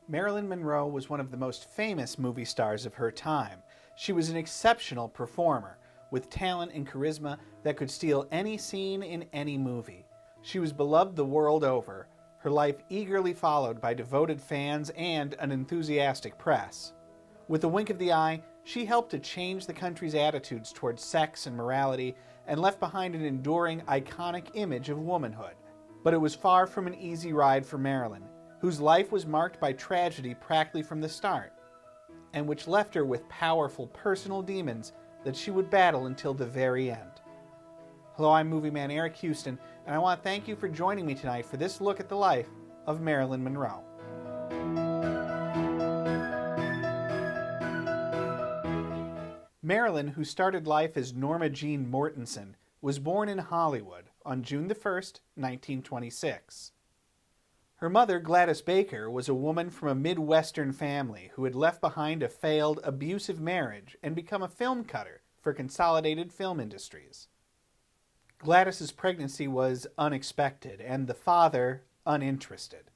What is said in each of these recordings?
Marilyn Monroe was one of the most famous movie stars of her time. She was an exceptional performer, with talent and charisma that could steal any scene in any movie. She was beloved the world over, her life eagerly followed by devoted fans and an enthusiastic press. With a wink of the eye, she helped to change the country's attitudes towards sex and morality and left behind an enduring, iconic image of womanhood. But it was far from an easy ride for Marilyn, whose life was marked by tragedy practically from the start, and which left her with powerful personal demons that she would battle until the very end. Hello, I'm Movie Man Eric Houston, and I want to thank you for joining me tonight for this look at the life of Marilyn Monroe. Marilyn, who started life as Norma Jean Mortensen, was born in Hollywood on June 1st, 1926. Her mother, Gladys Baker, was a woman from a Midwestern family who had left behind a failed, abusive marriage and become a film cutter for Consolidated Film Industries. Gladys's pregnancy was unexpected and the father uninterested.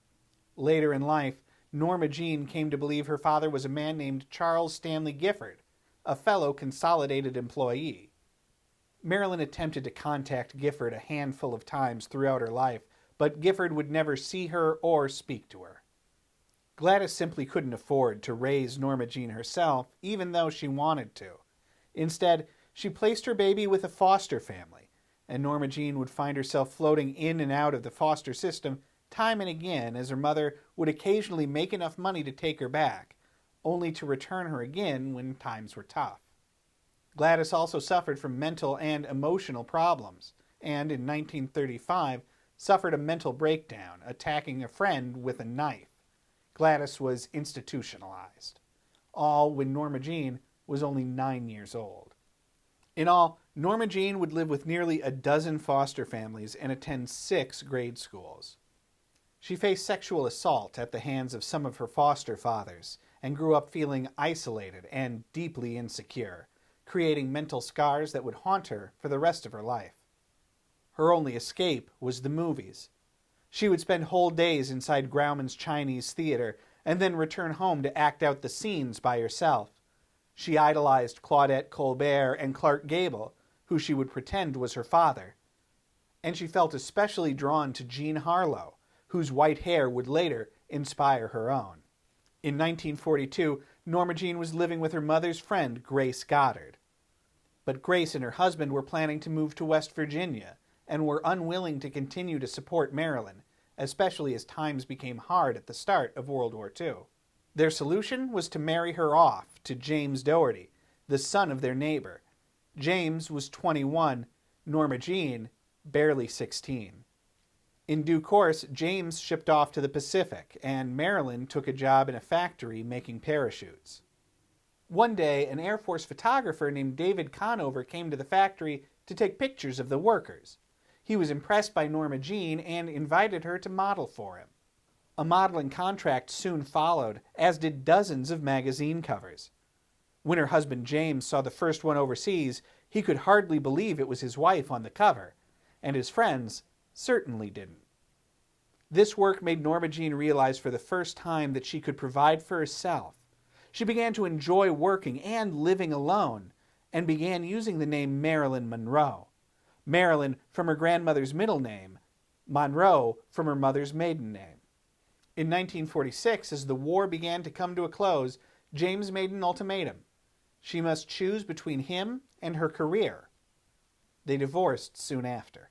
Later in life, Norma Jean came to believe her father was a man named Charles Stanley Gifford, a fellow Consolidated employee. Marilyn attempted to contact Gifford a handful of times throughout her life, but Gifford would never see her or speak to her. Gladys simply couldn't afford to raise Norma Jean herself, even though she wanted to. Instead, she placed her baby with a foster family, and Norma Jean would find herself floating in and out of the foster system time and again as her mother would occasionally make enough money to take her back, only to return her again when times were tough. Gladys also suffered from mental and emotional problems, and in 1935 suffered a mental breakdown, attacking a friend with a knife. Gladys was institutionalized, all when Norma Jean was only 9 years old. In all, Norma Jean would live with nearly a dozen foster families and attend 6 grade schools. She faced sexual assault at the hands of some of her foster fathers and grew up feeling isolated and deeply insecure, creating mental scars that would haunt her for the rest of her life. Her only escape was the movies. She would spend whole days inside Grauman's Chinese theater and then return home to act out the scenes by herself. She idolized Claudette Colbert and Clark Gable, who she would pretend was her father. And she felt especially drawn to Jean Harlow, whose white hair would later inspire her own. In 1942, Norma Jean was living with her mother's friend, Grace Goddard. But Grace and her husband were planning to move to West Virginia, and were unwilling to continue to support Marilyn, especially as times became hard at the start of World War II. Their solution was to marry her off to James Doherty, the son of their neighbor. James was 21, Norma Jean barely 16. In due course, James shipped off to the Pacific, and Marilyn took a job in a factory making parachutes. One day, an Air Force photographer named David Conover came to the factory to take pictures of the workers. He was impressed by Norma Jean and invited her to model for him. A modeling contract soon followed, as did dozens of magazine covers. When her husband James saw the first one overseas, he could hardly believe it was his wife on the cover, and his friends certainly didn't. This work made Norma Jean realize for the first time that she could provide for herself. She began to enjoy working and living alone, and began using the name Marilyn Monroe. Marilyn from her grandmother's middle name, Monroe from her mother's maiden name. In 1946, as the war began to come to a close, James made an ultimatum. She must choose between him and her career. They divorced soon after.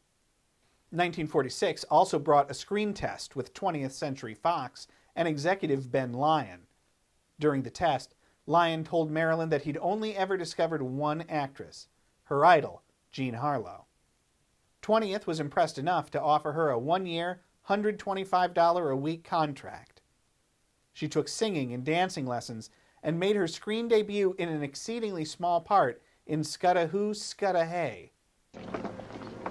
1946 also brought a screen test with 20th Century Fox and executive Ben Lyon. During the test, Lyon told Marilyn that he'd only ever discovered one actress, her idol, Jean Harlow. 20th was impressed enough to offer her a 1-year, $125 a week contract. She took singing and dancing lessons and made her screen debut in an exceedingly small part in Scudda Hoo, Scudda Hay.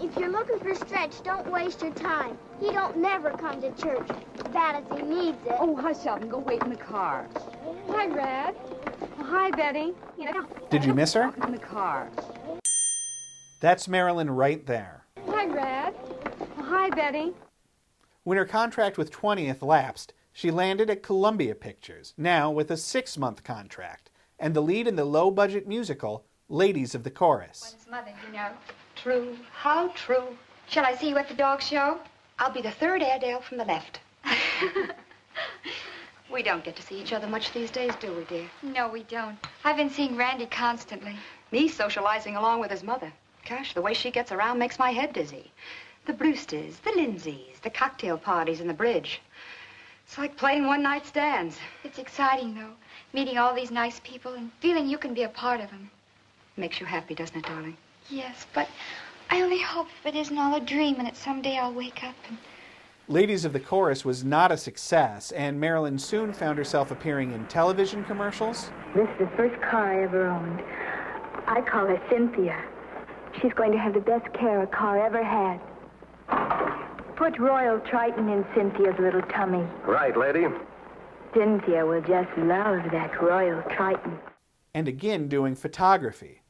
If you're looking for Stretch, don't waste your time. He don't never come to church, bad as he needs it. Oh, hush up and go wait in the car. Hi, Brad. Oh, hi, Betty. Did you miss her? In the car. That's Marilyn right there. Hi, Brad. Oh, hi, Betty. When her contract with 20th lapsed, She landed at Columbia Pictures, now with a 6-month contract, and the lead in the low-budget musical, Ladies of the Chorus. One's mother, you know. True. How true. Shall I see you at the dog show? I'll be the third Airedale from the left. We don't get to see each other much these days, do we, dear? No, we don't. I've been seeing Randy constantly. Me socializing along with his mother. Gosh, the way she gets around makes my head dizzy. The Brewsters, the Lindsays, the cocktail parties and the bridge. It's like playing one-night stands. It's exciting, though, meeting all these nice people and feeling you can be a part of them. Makes you happy, doesn't it, darling? Yes, but I only hope it isn't all a dream and that someday I'll wake up and... Ladies of the Chorus was not a success, and Marilyn soon found herself appearing in television commercials. This is the first car I ever owned. I call her Cynthia. She's going to have the best care a car ever had. Put Royal Triton in Cynthia's little tummy. Right, lady. Cynthia will just love that Royal Triton. And again doing photography.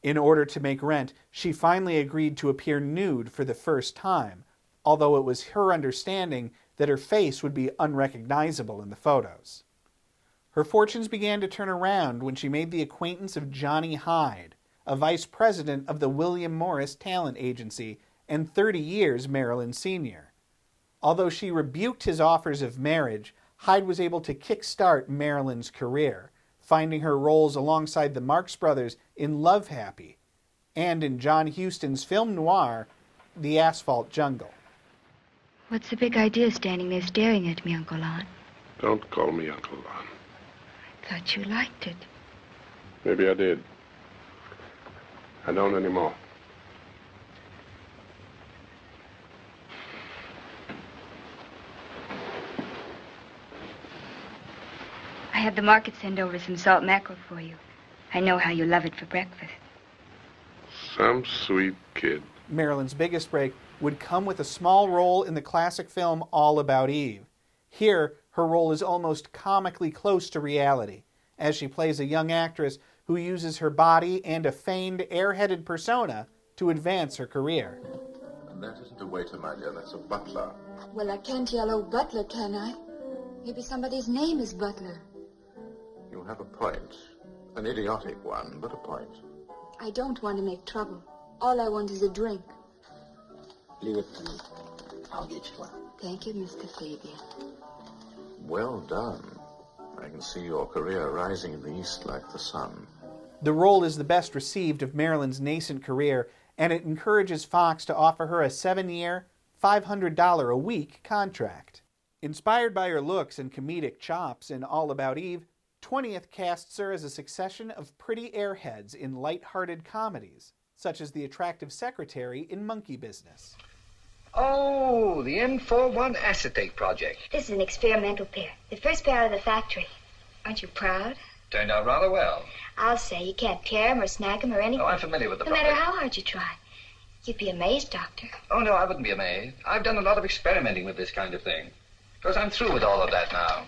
In order to make rent, she finally agreed to appear nude for the first time, although it was her understanding that her face would be unrecognizable in the photos. Her fortunes began to turn around when she made the acquaintance of Johnny Hyde, a vice president of the William Morris Talent Agency and 30 years Marilyn's senior. Although she rebuked his offers of marriage, Hyde was able to kickstart Marilyn's career, finding her roles alongside the Marx Brothers in Love Happy and in John Huston's film noir, The Asphalt Jungle. What's the big idea standing there staring at me, Uncle Lon? Don't call me Uncle Lon. I thought you liked it. Maybe I did. I don't anymore. I had the market send over some salt mackerel for you. I know how you love it for breakfast. Some sweet kid. Marilyn's biggest break would come with a small role in the classic film All About Eve. Here, her role is almost comically close to reality, as she plays a young actress who uses her body and a feigned, airheaded persona to advance her career. And that isn't a waiter, my dear, that's a butler. Well, I can't yell out butler, can I? Maybe somebody's name is Butler. You have a point. An idiotic one, but a point. I don't want to make trouble. All I want is a drink. Leave it to me. I'll get you one. Thank you, Mr. Fabian. Well done. I can see your career rising in the east like the sun. The role is the best received of Marilyn's nascent career, and it encourages Fox to offer her a 7-year, $500 a week contract. Inspired by her looks and comedic chops in All About Eve, 20th casts her as a succession of pretty airheads in light-hearted comedies, such as the attractive secretary in Monkey Business. Oh, the N41 acetate project. This is an experimental pair. The first pair out of the factory. Aren't you proud? Turned out rather well. I'll say you can't tear them or snag them or anything. Oh, I'm familiar with the No project. matter how hard you try. You'd be amazed, Doctor. Oh, no, I wouldn't be amazed. I've done a lot of experimenting with this kind of thing. Of course, I'm through with all of that now.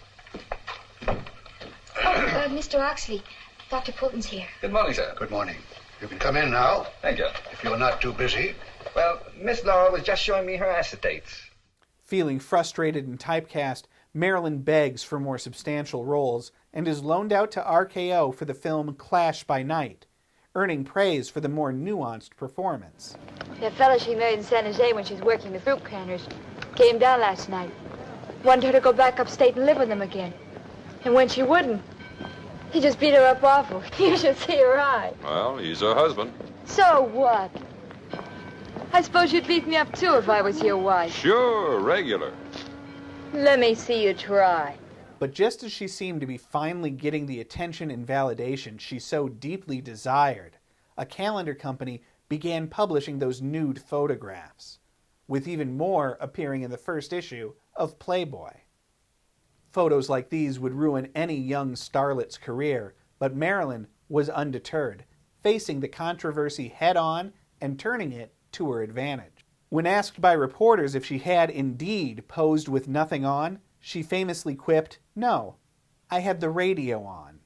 Oh, Mr. Oxley, Dr. Pulten's here. Good morning, sir. Good morning. You can come in now, Thank you. if you're not too busy. Well, Miss Laura was just showing me her acetates. Feeling frustrated and typecast, Marilyn begs for more substantial roles and is loaned out to RKO for the film Clash by Night, earning praise for the more nuanced performance. That fella she married in San Jose when she's working the fruit canners came down last night. Wanted her to go back upstate and live with him again. And when she wouldn't, he just beat her up awful. You should see her eye. Well, he's her husband. So what? I suppose you'd beat me up too if I was your wife. Sure, regular. Let me see you try. But just as she seemed to be finally getting the attention and validation she so deeply desired, a calendar company began publishing those nude photographs, with even more appearing in the first issue of Playboy. Photos like these would ruin any young starlet's career, but Marilyn was undeterred, facing the controversy head-on and turning it to her advantage. When asked by reporters if she had indeed posed with nothing on, she famously quipped, "No, I had the radio on."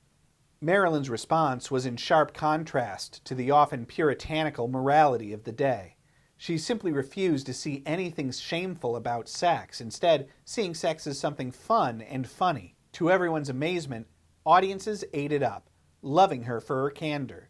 Marilyn's response was in sharp contrast to the often puritanical morality of the day. She simply refused to see anything shameful about sex, instead seeing sex as something fun and funny. To everyone's amazement, audiences ate it up, loving her for her candor.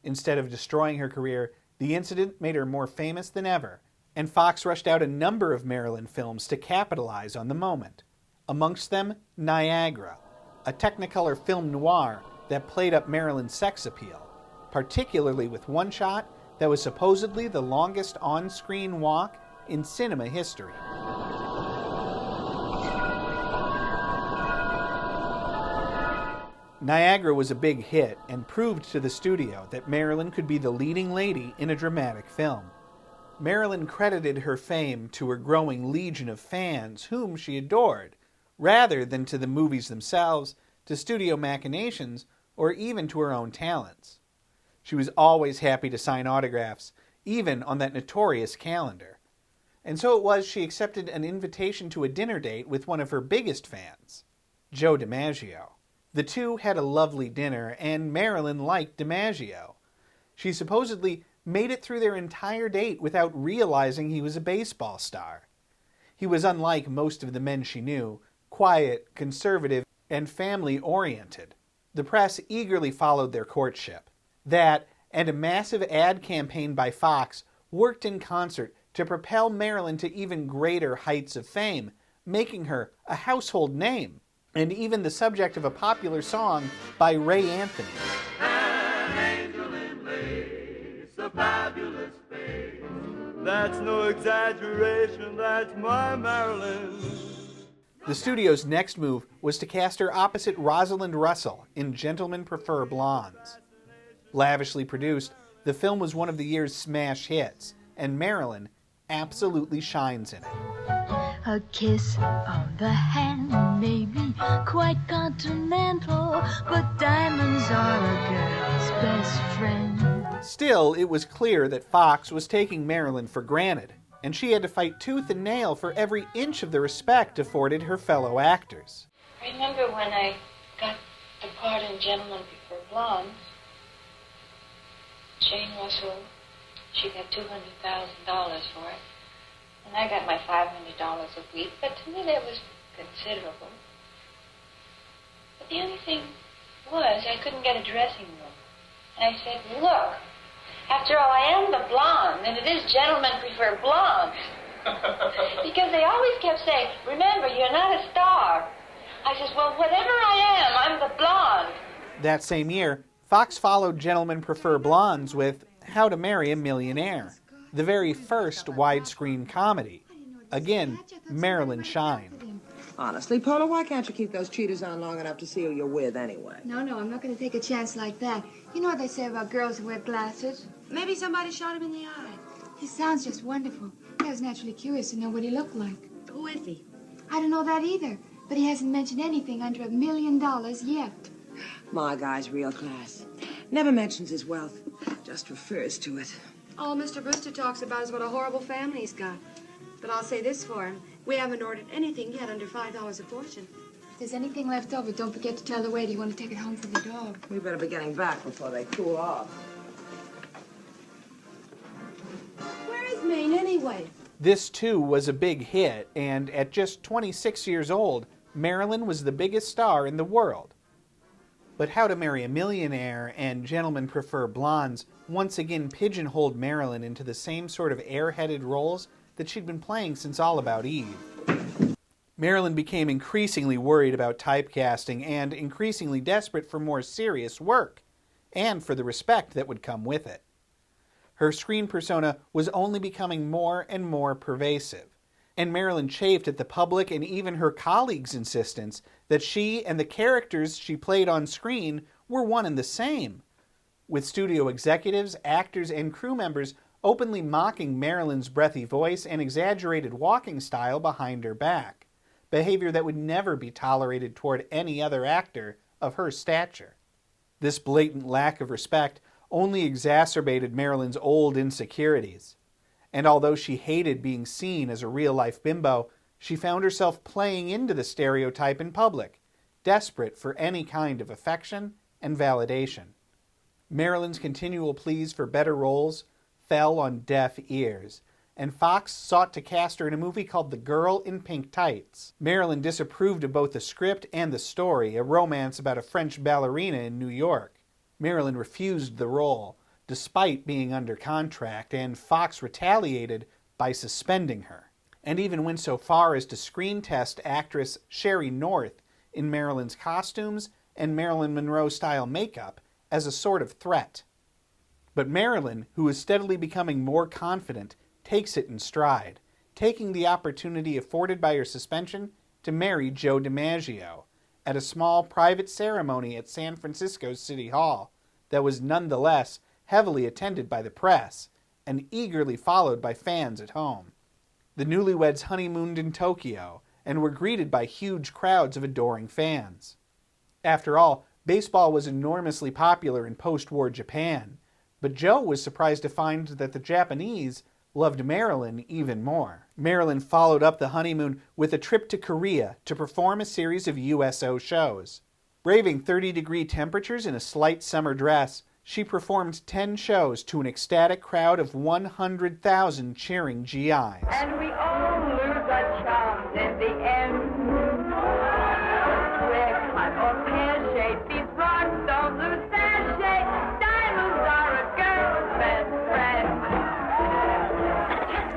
Instead of destroying her career, the incident made her more famous than ever, and Fox rushed out a number of Marilyn films to capitalize on the moment. Amongst them, Niagara, a Technicolor film noir that played up Marilyn's sex appeal, particularly with one shot that was supposedly the longest on-screen walk in cinema history. Niagara was a big hit and proved to the studio that Marilyn could be the leading lady in a dramatic film. Marilyn credited her fame to her growing legion of fans whom she adored, rather than to the movies themselves, to studio machinations, or even to her own talents. She was always happy to sign autographs, even on that notorious calendar. And so it was she accepted an invitation to a dinner date with one of her biggest fans, Joe DiMaggio. The two had a lovely dinner, and Marilyn liked DiMaggio. She supposedly made it through their entire date without realizing he was a baseball star. He was unlike most of the men she knew, quiet, conservative, and family-oriented. The press eagerly followed their courtship. That, and a massive ad campaign by Fox, worked in concert to propel Marilyn to even greater heights of fame, making her a household name, and even the subject of a popular song by Ray Anthony. An angel in lace, a fabulous face. That's no exaggeration, that's my Marilyn. The studio's next move was to cast her opposite Rosalind Russell in Gentlemen Prefer Blondes. Lavishly produced, the film was one of the year's smash hits, and Marilyn absolutely shines in it. A kiss on the hand may be quite continental, but diamonds are a girl's best friend. Still, it was clear that Fox was taking Marilyn for granted, and she had to fight tooth and nail for every inch of the respect afforded her fellow actors. Remember when I got the part in Gentlemen Prefer Blondes? Jane Russell, she got $200,000 for it. And I got my $500 a week, but to me that was considerable. But the only thing was I couldn't get a dressing room. And I said, look, after all, I am the blonde, and it is Gentlemen Prefer Blondes. Because they always kept saying, remember, you're not a star. I says, well, whatever I am, I'm the blonde. That same year, Fox followed Gentlemen Prefer Blondes with How to Marry a Millionaire, the very first widescreen comedy. Again, Marilyn shined. Honestly, Paula, why can't you keep those cheaters on long enough to see who you're with anyway? No, I'm not going to take a chance like that. You know what they say about girls who wear glasses? Maybe somebody shot him in the eye. He sounds just wonderful. I was naturally curious to know what he looked like. Who is he? I don't know that either, but he hasn't mentioned anything under $1 million yet. My guy's real class. Never mentions his wealth, just refers to it. All Mr. Brewster talks about is what a horrible family he's got. But I'll say this for him. We haven't ordered anything yet under $5 a portion. If there's anything left over, don't forget to tell the waiter you want to take it home for the dog. We better be getting back before they cool off. Where is Maine anyway? This, too, was a big hit, and at just 26 years old, Marilyn was the biggest star in the world. But How to Marry a Millionaire and Gentlemen Prefer Blondes once again pigeonholed Marilyn into the same sort of airheaded roles that she'd been playing since All About Eve. Marilyn became increasingly worried about typecasting and increasingly desperate for more serious work, and for the respect that would come with it. Her screen persona was only becoming more and more pervasive, and Marilyn chafed at the public and even her colleagues' insistence that she and the characters she played on screen were one and the same, with studio executives, actors, and crew members openly mocking Marilyn's breathy voice and exaggerated walking style behind her back, behavior that would never be tolerated toward any other actor of her stature. This blatant lack of respect only exacerbated Marilyn's old insecurities, and although she hated being seen as a real-life bimbo, she found herself playing into the stereotype in public, desperate for any kind of affection and validation. Marilyn's continual pleas for better roles, fell on deaf ears, and Fox sought to cast her in a movie called The Girl in Pink Tights. Marilyn disapproved of both the script and the story, a romance about a French ballerina in New York. Marilyn refused the role, despite being under contract, and Fox retaliated by suspending her, and even went so far as to screen test actress Sherry North in Marilyn's costumes and Marilyn Monroe-style makeup as a sort of threat. But Marilyn, who is steadily becoming more confident, takes it in stride, taking the opportunity afforded by her suspension to marry Joe DiMaggio at a small private ceremony at San Francisco's City Hall that was nonetheless heavily attended by the press and eagerly followed by fans at home. The newlyweds honeymooned in Tokyo and were greeted by huge crowds of adoring fans. After all, baseball was enormously popular in post-war Japan, but Joe was surprised to find that the Japanese loved Marilyn even more. Marilyn followed up the honeymoon with a trip to Korea to perform a series of USO shows. Braving 30-degree temperatures in a slight summer dress, she performed 10 shows to an ecstatic crowd of 100,000 cheering GIs. And we all lose our charms in the end. We're cut or pear-shaped, these rocks don't lose their shape. Diamonds are a girl's best friend.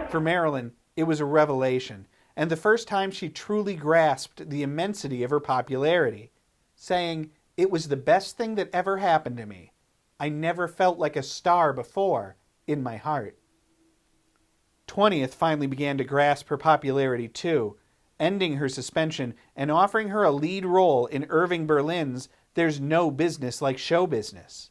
For Marilyn, it was a revelation, and the first time she truly grasped the immensity of her popularity, saying, "It was the best thing that ever happened to me. I never felt like a star before in my heart." 20th finally began to grasp her popularity too, ending her suspension and offering her a lead role in Irving Berlin's There's No Business Like Show Business.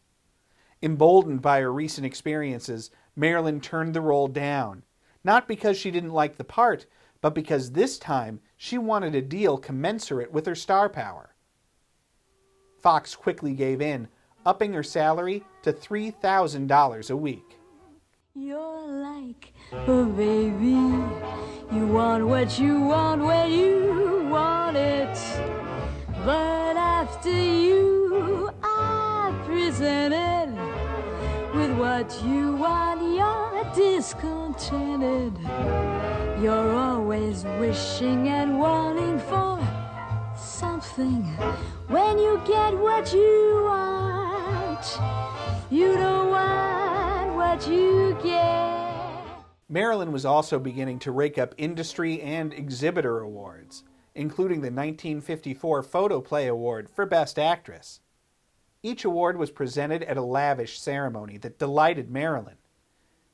Emboldened by her recent experiences, Marilyn turned the role down, not because she didn't like the part, but because this time she wanted a deal commensurate with her star power. Fox quickly gave in, upping her salary to $3,000 a week. You're like a baby. You want what you want when you want it. But after you are presented with what you want, you're discontented. You're always wishing and wanting for something. When you get what you want, you don't want what you get. Marilyn was also beginning to rake up industry and exhibitor awards, including the 1954 Photoplay Award for Best Actress. Each award was presented at a lavish ceremony that delighted Marilyn.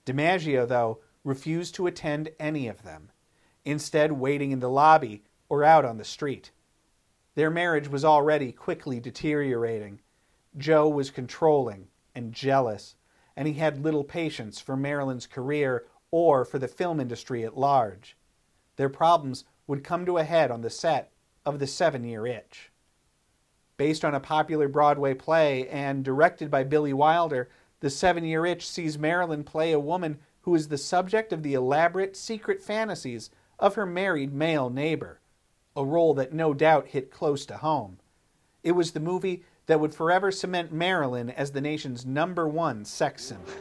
DiMaggio, though, refused to attend any of them, instead waiting in the lobby or out on the street. Their marriage was already quickly deteriorating. Joe was controlling and jealous, and he had little patience for Marilyn's career or for the film industry at large. Their problems would come to a head on the set of The 7-Year Itch. Based on a popular Broadway play and directed by Billy Wilder, The 7-Year Itch sees Marilyn play a woman who is the subject of the elaborate secret fantasies of her married male neighbor, a role that no doubt hit close to home. It was the movie that would forever cement Marilyn as the nation's #1 sex symbol.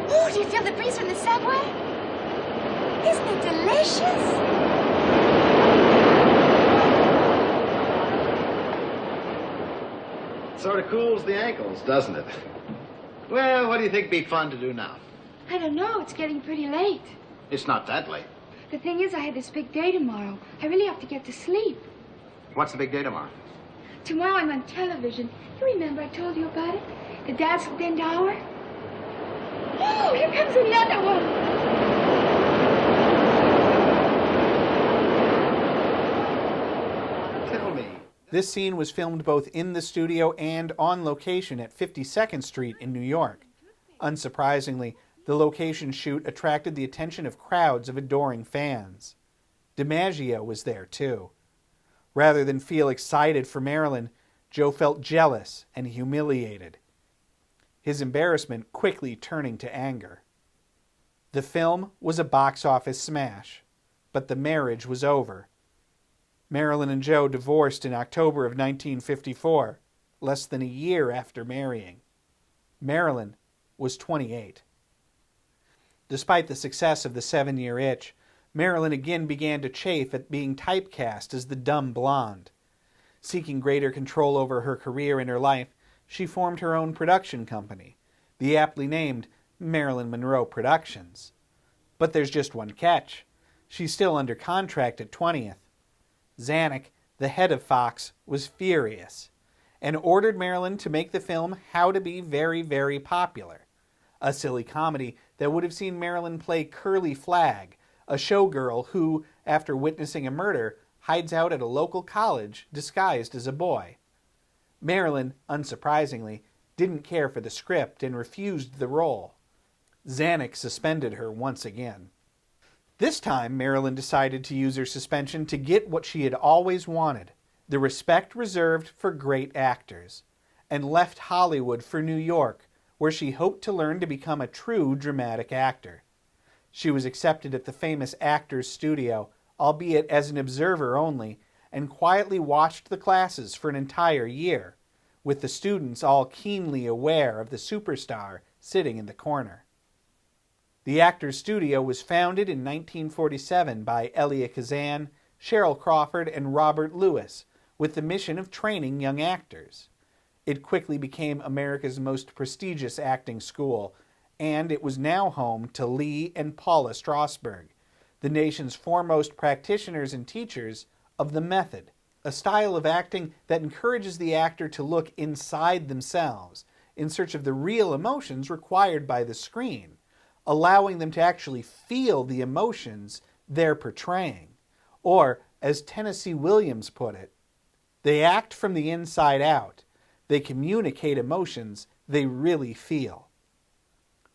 Oh, do you feel the breeze from the subway? Isn't it delicious? Sort of cools the ankles, doesn't it? Well, what do you think would be fun to do now? I don't know. It's getting pretty late. It's not that late. The thing is, I had this big day tomorrow. I really have to get to sleep. What's the big day tomorrow? Tomorrow I'm on television. You remember I told you about it? The Dance with Den Dower? Oh, here comes another one. Tell me. This scene was filmed both in the studio and on location at 52nd Street in New York. Unsurprisingly, the location shoot attracted the attention of crowds of adoring fans. DiMaggio was there too. Rather than feel excited for Marilyn, Joe felt jealous and humiliated, his embarrassment quickly turning to anger. The film was a box office smash, but the marriage was over. Marilyn and Joe divorced in October of 1954, less than a year after marrying. Marilyn was 28. Despite the success of The 7-Year Itch, Marilyn again began to chafe at being typecast as the dumb blonde. Seeking greater control over her career and her life, she formed her own production company, the aptly named Marilyn Monroe Productions. But there's just one catch. She's still under contract at 20th. Zanuck, the head of Fox, was furious and ordered Marilyn to make the film How to Be Very, Very Popular, a silly comedy that would have seen Marilyn play Curly Flagg, a showgirl who, after witnessing a murder, hides out at a local college disguised as a boy. Marilyn, unsurprisingly, didn't care for the script and refused the role. Zanuck suspended her once again. This time, Marilyn decided to use her suspension to get what she had always wanted, the respect reserved for great actors, and left Hollywood for New York, where she hoped to learn to become a true dramatic actor. She was accepted at the famous Actors Studio, albeit as an observer only, and quietly watched the classes for an entire year, with the students all keenly aware of the superstar sitting in the corner. The Actors Studio was founded in 1947 by Elia Kazan, Cheryl Crawford, and Robert Lewis, with the mission of training young actors. It quickly became America's most prestigious acting school, and it was now home to Lee and Paula Strasberg, the nation's foremost practitioners and teachers of the method, a style of acting that encourages the actor to look inside themselves in search of the real emotions required by the screen, allowing them to actually feel the emotions they're portraying. Or, as Tennessee Williams put it, they act from the inside out. They communicate emotions they really feel.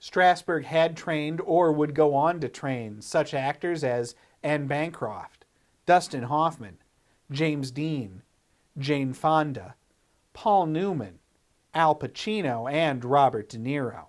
Strasberg had trained or would go on to train such actors as Anne Bancroft, Dustin Hoffman, James Dean, Jane Fonda, Paul Newman, Al Pacino, and Robert De Niro.